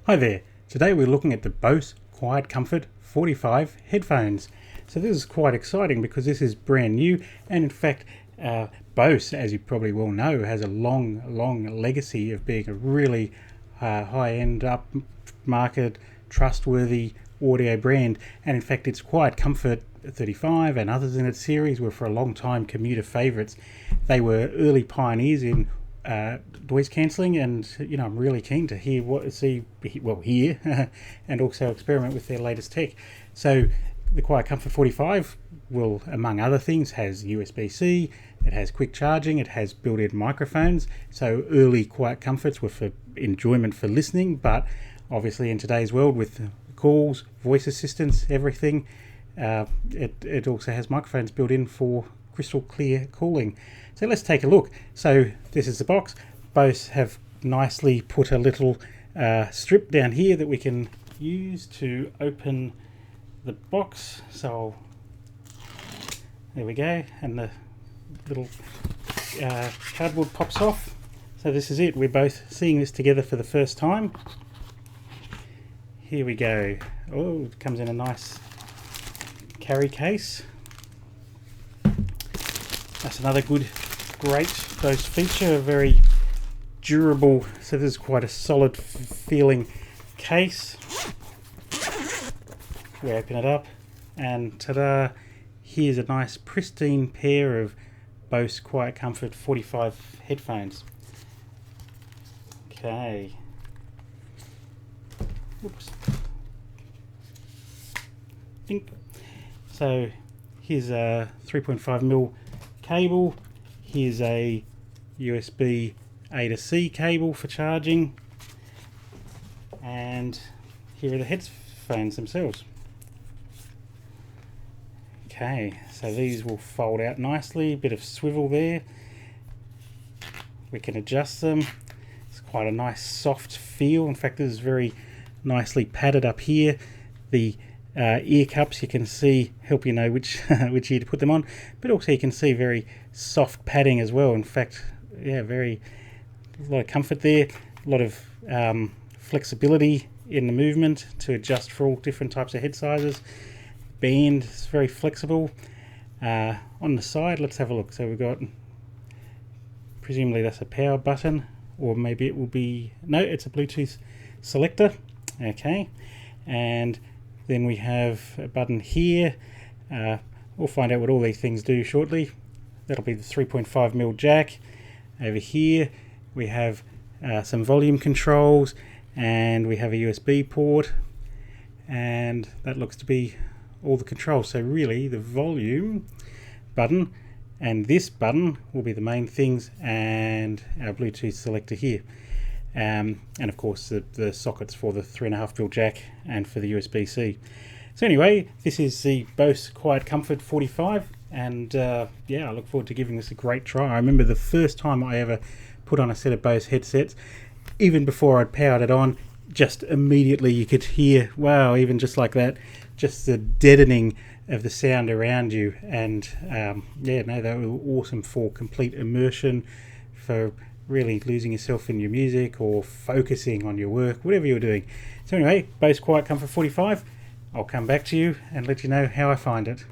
Hi there, today we're looking at the Bose Quiet Comfort 45 headphones. So this is quite exciting because this is brand new, and in fact Bose, as you probably well know, has a long legacy of being a really high-end, upmarket, trustworthy audio brand. And in fact its Quiet Comfort 35 and others in its series were for a long time commuter favourites. They were early pioneers in noise cancelling, and I'm really keen to hear hear and also experiment with their latest tech. So the Quiet Comfort 45 will, among other things, has USB-C, it has quick charging, it has built-in microphones. So early Quiet Comforts were for enjoyment for listening, but obviously in today's world with calls, voice assistants, everything, it also has microphones built in for crystal clear calling. So let's take a look. So this is the box. Bose have nicely put a little strip down here that we can use to open the box. So there we go, and the little cardboard pops off. So this is it. We're both seeing this together for the first time. Here we go. Oh, it comes in a nice carry case. That's another great Bose feature, a very durable, so this is quite a solid feeling case. We open it up and ta-da, here's a nice pristine pair of Bose Quiet Comfort 45 headphones. Okay. Whoops. Dink. So here's a 3.5mm cable. Here's a USB A to C cable for charging, and here are the headphones themselves. Okay, so these will fold out nicely, a bit of swivel there. We can adjust them. It's quite a nice soft feel. In fact, this is very nicely padded up here. The ear cups, you can see, help you know which which ear to put them on, but also you can see very soft padding as well. In fact, yeah, a lot of comfort there, a lot of flexibility in the movement to adjust for all different types of head sizes. Band is very flexible. On the side, let's have a look. So we've got, presumably that's a power button, or maybe it will be, no, it's a Bluetooth selector. Okay, and then we have a button here. We'll find out what all these things do shortly. That'll be the 3.5mm jack. Over here we have some volume controls, and we have a USB port, and that looks to be all the controls. So really the volume button and this button will be the main things, and our Bluetooth selector here. And of course the sockets for the 3.5mm jack and for the USB-C. So anyway, this is the Bose Quiet Comfort 45, and yeah, I look forward to giving this a great try. I remember the first time I ever put on a set of Bose headsets, even before I'd powered it on, just immediately you could hear, wow, even just like that, just the deadening of the sound around you. And yeah, no, they were awesome for complete immersion, for really losing yourself in your music or focusing on your work, whatever you're doing. So anyway, Bose Quiet Comfort 45, I'll come back to you and let you know how I find it.